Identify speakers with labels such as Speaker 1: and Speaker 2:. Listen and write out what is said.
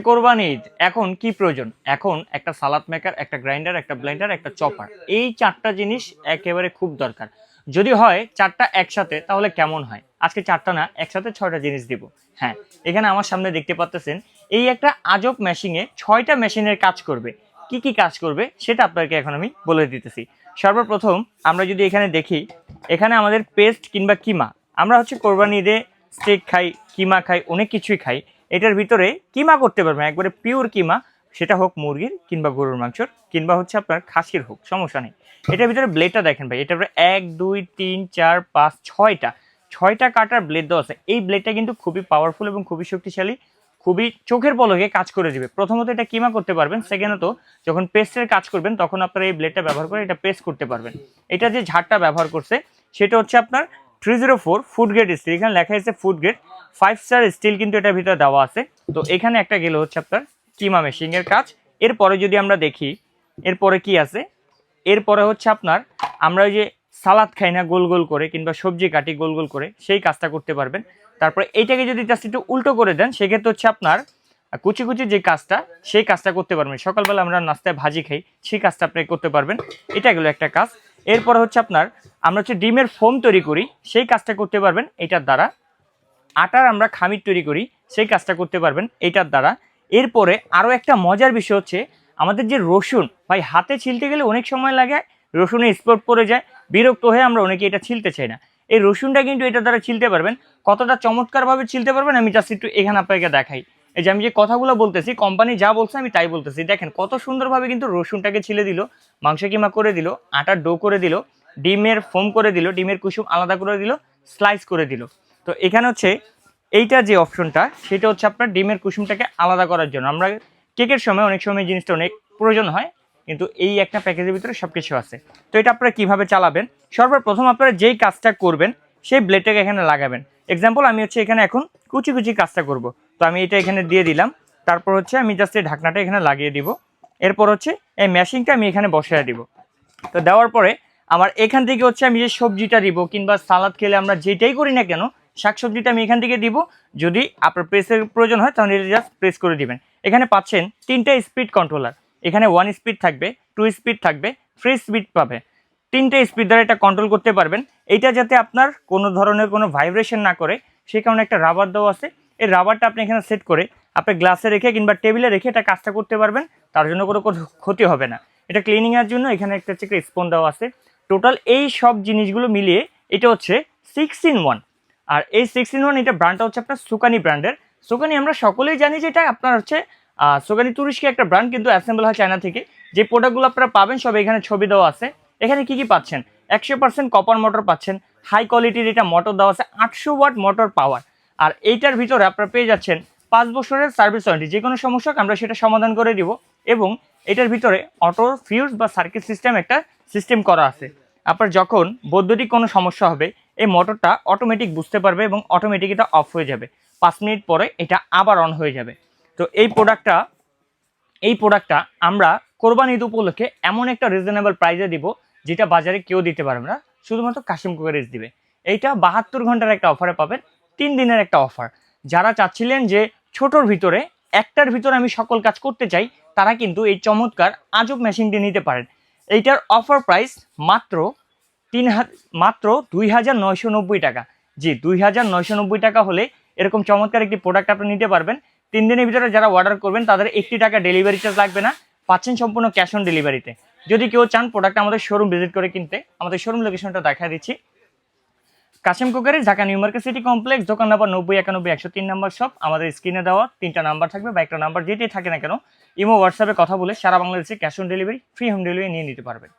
Speaker 1: কোরবানি ঈদ এখন কি প্রয়োজন? এখন একটা সালাদ মেকার, একটা গ্রাইন্ডার, একটা ব্লেন্ডার, একটা চপার, এই চারটা জিনিস একেবারে খুব দরকার। যদি হয় চারটা একসাথে তাহলে কেমন হয়? আজকে চারটা না, একসাথে ছয়টা জিনিস দিব। হ্যাঁ, এখানে আমার সামনে দেখতে পাচ্ছেন এই একটা আজব মেশিনে ছয়টা মেশিনের কাজ করবে। কি কি কাজ করবে সেটা আপনাকে এখন আমি বলে দিতেছি। সর্বপ্রথম আমরা যদি এখানে দেখি, এখানে আমাদের পেস্ট কিংবা কিমা, আমরা হচ্ছে কোরবানি ঈদে স্টেক খাই, কিমা খাই, অনেক কিছুই খাই। এটার ভিতরে কিমা করতে পারবেন, একবারে পিওর কিমা, সেটা হোক মুরগির কিংবা গরুর মাংসর কিংবা হচ্ছে আপনার খাসির হোক, সমস্যা নেই। এটার ভিতরে ব্লেডটা দেখেন ভাই, এটার ভিতরে 1 2 3 4 5 ছয়টা কাটার ব্লেড দেওয়া আছে। এই ব্লেডটা কিন্তু খুবই পাওয়ারফুল এবং খুবই শক্তিশালী, খুবই চোখের পলকে কাজ করে দিবে। প্রথমত এটা কিমা করতে পারবেন, সেকেন্ডত যখন পেস্টের কাজ করবেন তখন আপনারা এই ব্লেডটা ব্যবহার করে এটা পেস্ট করতে পারবেন। এটা যে ঝাড়টা ব্যবহার করছে সেটা হচ্ছে আপনার 304 ফুড গ্রেড স্টিল, এখানে লেখা আছে ফুড গ্রেড 5 স্টার স্টিল কিন্তু এটার ভিতরে দেওয়া আছে। তো এখানে একটা গেল হচ্ছে আপনার কিমা মেশিং এর কাজ। এরপরে যদি আমরা দেখি এরপরে কি আছে, এরপরে হচ্ছে আপনার আমরা ওই যে সালাদ খাই না গোল গোল করে কিংবা সবজি কাটি গোল গোল করে, সেই কাজটা করতে পারবেন। তারপরে এইটাকে যদি জাস্ট একটু উল্টো করে দেন সেক্ষেত্রে হচ্ছে আপনার কুচি কুচি যে কাজটা, সেই কাজটা করতে পারবেন। সকালবেলা আমরা নাস্তায় ভাজি খাই, সেই কাজটা আপনি করতে পারবেন। এটা গেলো একটা কাজ। এরপরে হচ্ছে আপনার আমরা হচ্ছে ডিমের ফোম তৈরি করি, সেই কাজটা করতে পারবেন এটার দ্বারা। আটার আমরা খামির তৈরি করি, সেই কাজটা করতে পারবেন এইটার দ্বারা। এরপরে আরও একটা মজার বিষয় হচ্ছে আমাদের যে রসুন, ভাই হাতে ছিলতে গেলে অনেক সময় লাগে, রসুনে স্পট পড়ে যায়, বিরক্ত হয়ে আমরা অনেকে এটা ছিলতে চাই না। এই রসুনটা কিন্তু এটার দ্বারা ছিলতে পারবেন। কতটা চমৎকারভাবে ছিলতে পারবেন আমি জাস্ট একটু এখানে আপনাকে দেখাই। এই যে আমি যে কথাগুলো বলতেছি, কোম্পানি যা বলছে আমি তাই বলতেছি। দেখেন কত সুন্দরভাবে কিন্তু রসুনটাকে ছিলে দিল, মাংস কিমা করে দিল, আটার ডো করে দিল, ডিমের ফোম করে দিল, ডিমের কুসুম আলাদা করে দিল, স্লাইস করে দিল। তো এখানে হচ্ছে এইটা যে অপশনটা, সেটা হচ্ছে আপনার ডিমের কুসুমটাকে আলাদা করার জন্য। আমরা কেকের সময় অনেক সময় জিনিসটা অনেক প্রয়োজন হয়, কিন্তু এই একটা প্যাকেজের ভিতরে সবকিছু আছে। তো এটা আপনারা কিভাবে চালাবেন, সর্বপ্রথম আপনারা যেই কাজটা করবেন সেই ব্লেডটাকে এখানে লাগাবেন। এক্সাম্পল আমি হচ্ছে এখানে এখন কুচি কুচি কাজটা করব, তো আমি এটা এখানে দিয়ে দিলাম। তারপর হচ্ছে আমি জাস্ট এই ঢাকনাটা এখানে লাগিয়ে দিব। এরপর হচ্ছে এই মেশিনটা আমি এখানে বসিয়ে দিব। তো দেওয়ার পরে আমার এখান থেকে হচ্ছে আমি যে সবজিটা দিব, কিংবা সালাদ খেলে আমরা যেটাই করি না কেন, শাকসবজিটা আমি এখান থেকে দিব। যদি আপনার প্রেসের প্রয়োজন হয় তাহলে এটা জাস্ট প্রেস করে দিবেন। এখানে পাচ্ছেন 3টা স্পিড কন্ট্রোলার, এখানে 1 স্পিড থাকবে, 2 স্পিড থাকবে, 3 স্পিড পাবে। 3টে স্পিড দ্বারা এটা কন্ট্রোল করতে পারবেন। এইটা যাতে আপনার কোনো ধরনের কোনো ভাইব্রেশন না করে সেই কারণে একটা রাবার দেওয়া আছে। এই রাবারটা আপনি এখানে সেট করে আপনি গ্লাসে রেখে কিংবা টেবিলে রেখে এটা কাজটা করতে পারবেন, তার জন্য কোনো ক্ষতি হবে না। এটা ক্লিনিংয়ের জন্য এখানে একটা হচ্ছে স্পন দেওয়া আছে। টোটাল এই সব জিনিসগুলো মিলিয়ে এটা হচ্ছে 6-in-1। আর এই 6-in-1 এটা ব্র্যান্ডটা হচ্ছে আপনার সুকানি ব্র্যান্ডের। সুকানি আমরা সকলেই জানি যে এটা আপনার হচ্ছে সুকানি তুরস্কি একটা ব্র্যান্ড, কিন্তু অ্যাসেম্বল হয় চায়না থেকে। যে প্রোডাক্টগুলো আপনারা পাবেন সব এখানে ছবি দেওয়া আছে। এখানে কি কি পাচ্ছেন, 100% কপার মোটর পাচ্ছেন, হাই কোয়ালিটির এটা মোটর দেওয়া আছে, 800 ওয়াট মোটর পাওয়ার। আর এইটার ভিতরে আপনারা পেয়ে যাচ্ছেন 5 বছরের সার্ভিস ওয়ারেন্টি, যে কোনো সমস্যা আমরা সেটা সমাধান করে দিব। এবং এটার ভিতরে অটো ফিউজ বা সার্কিট সিস্টেম একটা সিস্টেম করা আছে। আপনার যখন বৈদ্যুতিক কোনো সমস্যা হবে এই মোটরটা অটোমেটিক বুঝতে পারবে এবং অটোমেটিক এটা অফ হয়ে যাবে, 5 মিনিট পরে এটা আবার অন হয়ে যাবে। তো এই প্রোডাক্টটা আমরা কোরবানি ঈদ উপলক্ষে এমন একটা রিজনেবল প্রাইসে দিব যেটা বাজারে কেউ দিতে পারবে না, শুধুমাত্র কাশিম কুকারিজ দিবে। এইটা 72 ঘন্টার একটা অফারে পাবেন, 3 দিনের একটা অফার। যারা চাচ্ছিলেন যে ছোটোর ভিতরে একটার ভিতরে আমি সকল কাজ করতে চাই, তারা কিন্তু এই চমৎকার আজব মেশিনটি নিতে পারেন। এইটার অফার প্রাইস মাত্র 2990 টাকা। জি, 2990 টাকা হলে এরকম চমৎকার একটি প্রোডাক্ট আপনি নিতে পারবেন। 3 দিনের ভিতরে যারা অর্ডার করবেন তাদের 1 টাকা ডেলিভারি চার্জ লাগবে না, পাচ্ছেন সম্পূর্ণ ক্যাশ অন ডেলিভারিতে। যদি কেউ চান প্রোডাক্ট আমাদের শোরুম ভিজিট করে কিনতে, আমাদের শোরুম লোকেশনটা দেখা দিচ্ছি। Kashim cookery, Dhaka new market city complex, দোকান নাম্বার 9091 103 নাম্বার শপ। আমাদের স্ক্রিনে দেওয়া 3টা নাম্বার থাকবে বা একটা নাম্বার যেটাই থাকে না কেন, ইমো হোয়াটসঅ্যাপে কথা বলে সারা বাংলাদেশে cash on delivery, free home delivery নিয়ে নিতে পারবেন।